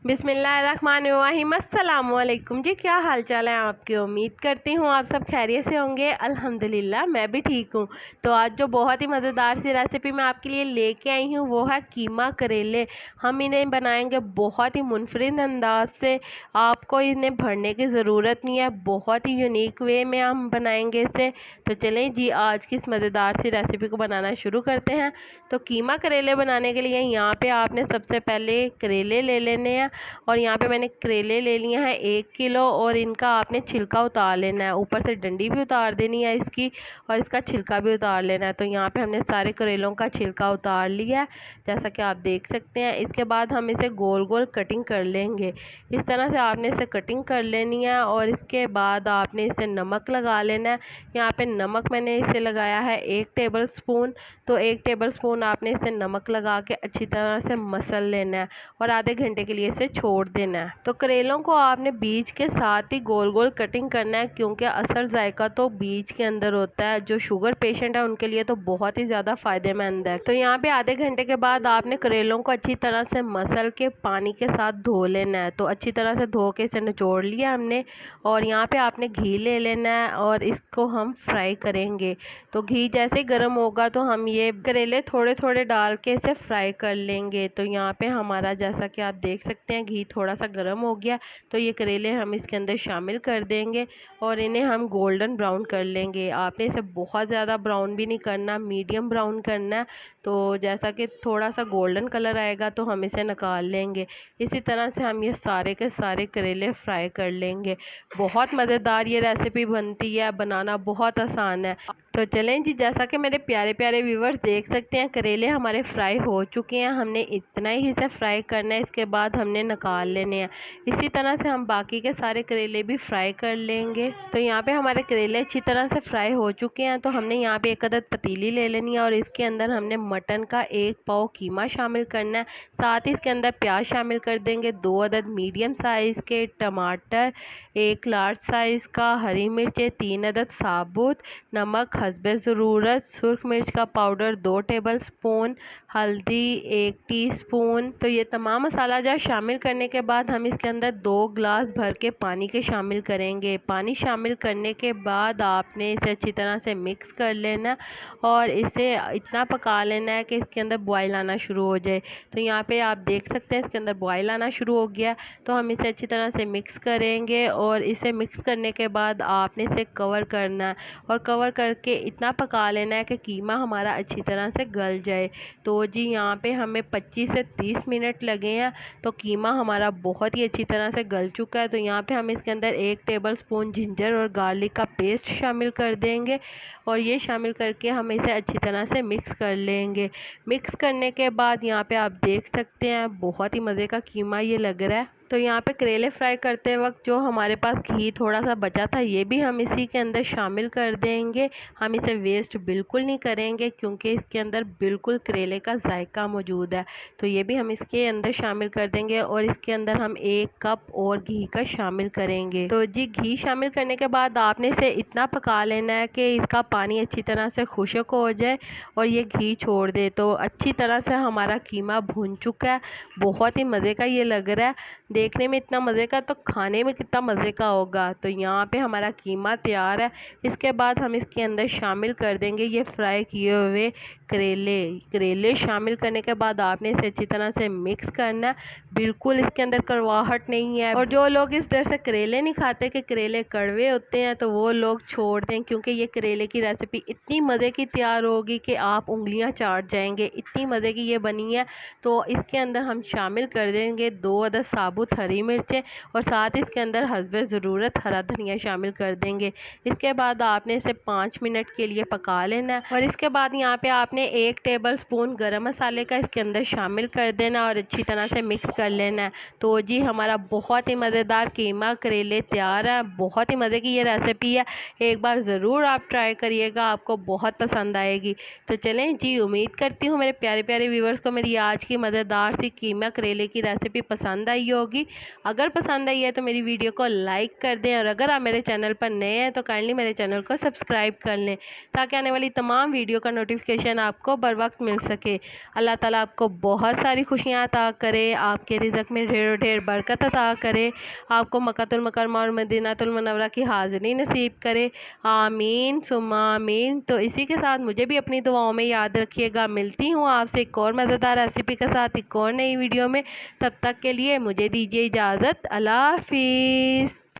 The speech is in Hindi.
बिस्मिल्लाहिर्रहमानिर्रहीम। अस्सलामुअलैकुम जी, क्या हाल चाल है आपकी। उम्मीद करती हूँ आप सब खैरियत से होंगे। अल्हम्दुलिल्लाह मैं भी ठीक हूँ। तो आज जो बहुत ही मज़ेदार सी रेसिपी मैं आपके लिए लेके आई हूँ वो है कीमा करेले। हम इन्हें बनाएंगे बहुत ही मुनफरिद अंदाज से। आपको इन्हें भरने की ज़रूरत नहीं है, बहुत ही यूनिक वे में हम बनाएंगे इसे। तो चलें जी, आज की इस मज़ेदार सी रेसिपी को बनाना शुरू करते हैं। तो कीमा करेले बनाने के लिए यहाँ पे आपने सबसे पहले करेले ले लेने हैं। और यहाँ पे मैंने करेले ले लिए हैं 1 किलो, और इनका आपने छिलका उतार लेना है। ऊपर से डंडी भी उतार देनी है इसकी, और इसका छिलका भी उतार लेना है। तो यहाँ पे हमने सारे करेलों का छिलका उतार लिया है, जैसा कि आप देख सकते हैं। इसके बाद हम इसे गोल गोल कटिंग कर लेंगे। इस तरह से आपने इसे कटिंग कर लेनी है, और इसके बाद आपने इसे नमक लगा लेना है। यहाँ पे नमक मैंने इसे लगाया है 1 टेबल स्पून। तो 1 टेबल स्पून आपने इसे नमक लगा के अच्छी तरह से मसल लेना है, और आधे घंटे के लिए इसे छोड़ देना है। तो करेलों को आपने बीज के साथ ही गोल गोल कटिंग करना है, क्योंकि असर जायका तो बीज के अंदर होता है। जो शुगर पेशेंट है उनके लिए तो बहुत ही ज़्यादा फायदेमंद है। तो यहाँ पे आधे घंटे के बाद आपने करेलों को अच्छी तरह से मसल के पानी के साथ धो लेना है। तो अच्छी तरह से धो के इसे निचोड़ लिया हमने, और यहाँ पे आपने घी ले लेना है, और इसको हम फ्राई करेंगे। तो घी जैसे गर्म होगा तो हम ये करेले थोड़े थोड़े डाल के इसे फ्राई कर लेंगे। तो यहाँ पे हमारा, जैसा कि आप देख सकते हैं, घी थोड़ा सा गर्म हो गया। तो ये करेले हम इसके अंदर शामिल कर देंगे, और इन्हें हम गोल्डन ब्राउन कर लेंगे। आपने इसे बहुत ज़्यादा ब्राउन भी नहीं करना, मीडियम ब्राउन करना है। तो जैसा कि थोड़ा सा गोल्डन कलर आएगा तो हम इसे निकाल लेंगे। इसी तरह से हम ये सारे के सारे करेले फ्राई कर लेंगे। बहुत मज़ेदार ये रेसिपी बनती है, बनाना बहुत आसान है। तो चलें जी, जैसा कि मेरे प्यारे प्यारे व्यूवर्स देख सकते हैं, करेले हमारे फ्राई हो चुके हैं। हमने इतना ही इसे फ्राई करना है, इसके बाद हमने निकाल लेने हैं। इसी तरह से हम बाकी के सारे करेले भी फ्राई कर लेंगे। तो यहाँ पे हमारे करेले अच्छी तरह से फ्राई हो चुके हैं। तो हमने यहाँ पे 1 अदद पतीली ले लेनी है, और इसके अंदर हमने मटन का 1 पाव कीमा शामिल करना है। साथ ही इसके अंदर प्याज शामिल कर देंगे, 2 अदद मीडियम साइज़ के टमाटर, 1 लार्ज साइज़ का हरी मिर्चें, 3 अदद साबुत नमक हस्बे ज़रूरत, सुर्ख मिर्च का पाउडर 2 टेबल स्पून, हल्दी 1 टीस्पून। तो ये तमाम मसाला जार शामिल करने के बाद हम इसके अंदर 2 गिलास भर के पानी के शामिल करेंगे। पानी शामिल करने के बाद आपने इसे अच्छी तरह से मिक्स कर लेना, और इसे इतना पका लेना है कि इसके अंदर बॉयल आना शुरू हो जाए। तो यहाँ पे आप देख सकते हैं इसके अंदर बॉयल आना शुरू हो गया। तो हम इसे अच्छी तरह से मिक्स करेंगे, और इसे मिक्स करने के बाद आपने इसे कवर करना है, और कवर करके इतना पका लेना है कि कीमा हमारा अच्छी तरह से गल जाए। तो जी यहाँ पे हमें 25 से 30 मिनट लगे हैं। तो कीमा हमारा बहुत ही अच्छी तरह से गल चुका है। तो यहाँ पे हम इसके अंदर 1 टेबल स्पून जिंजर और गार्लिक का पेस्ट शामिल कर देंगे, और ये शामिल करके हम इसे अच्छी तरह से मिक्स कर लेंगे। मिक्स करने के बाद यहाँ पे आप देख सकते हैं बहुत ही मज़े का कीमा ये लग रहा है। तो यहाँ पे करेले फ्राई करते वक्त जो हमारे पास घी थोड़ा सा बचा था, ये भी हम इसी के अंदर शामिल कर देंगे। हम इसे वेस्ट बिल्कुल नहीं करेंगे, क्योंकि इसके अंदर बिल्कुल करेले का जायका मौजूद है। तो ये भी हम इसके अंदर शामिल कर देंगे, और इसके अंदर हम 1 कप और घी का शामिल करेंगे। तो जी घी शामिल करने के बाद आपने इसे इतना पका लेना है कि इसका पानी अच्छी तरह से खुश्क हो जाए, और ये घी छोड़ दे। तो अच्छी तरह से हमारा कीमा भुन चुका है, बहुत ही मज़े का ये लग रहा है। देखने में इतना मज़े का, तो खाने में कितना मज़े का होगा। तो यहाँ पे हमारा कीमा तैयार है। इसके बाद हम इसके अंदर शामिल कर देंगे ये फ्राई किए हुए करेले शामिल करने के बाद आपने इसे अच्छी तरह से मिक्स करना है। बिल्कुल इसके अंदर कड़वाहट नहीं है। और जो लोग इस डर से करेले नहीं खाते कि करेले कड़वे होते हैं, तो वो लोग छोड़ दें, क्योंकि ये करेले की रेसिपी इतनी मज़े की तैयार होगी कि आप उंगलियां चाट जाएंगे, इतनी मज़े की ये बनी है। तो इसके अंदर हम शामिल कर देंगे 2 अदद साबुत हरी मिर्चें, और साथ ही इसके अंदर हस्बे ज़रूरत हरा धनिया शामिल कर देंगे। इसके बाद आपने इसे 5 मिनट के लिए पका लेना है, और इसके बाद यहाँ पे आपने 1 टेबल स्पून गरम मसाले का इसके अंदर शामिल कर देना, और अच्छी तरह से मिक्स कर लेना है। तो जी हमारा बहुत ही मज़ेदार कीमा करेले तैयार है। बहुत ही मज़े की ये रेसिपी है, एक बार ज़रूर आप ट्राई करिएगा, आपको बहुत पसंद आएगी। तो चलें जी, उम्मीद करती हूँ मेरे प्यारे प्यारे व्यूवर्स को मेरी आज की मज़ेदार सी कीमा करेले की रेसिपी पसंद आई होगी। होगी। अगर पसंद आई है तो मेरी वीडियो को लाइक कर दें, और अगर आप मेरे चैनल पर नए हैं तो काइंडली मेरे चैनल को सब्सक्राइब कर लें, ताकि आने वाली तमाम वीडियो का नोटिफिकेशन आपको बर वक्त मिल सके। अल्लाह ताला आपको बहुत सारी खुशियाँ अता करे, आपके रिज़्क़ में ढेर ढेर बरकत अता करे, आपको मक्कातुल मुकर्रमा और मदीनातुल मुनव्वरा की हाज़िरी नसीब करे। आमीन सुम्मा आमीन। तो इसी के साथ मुझे भी अपनी दुआओं में याद रखिएगा। मिलती हूँ आपसे एक और मज़ेदार रेसिपी के साथ एक और नई वीडियो में। तब तक के लिए मुझे दीजिए इजाज़त। अल्लाह हाफिज़।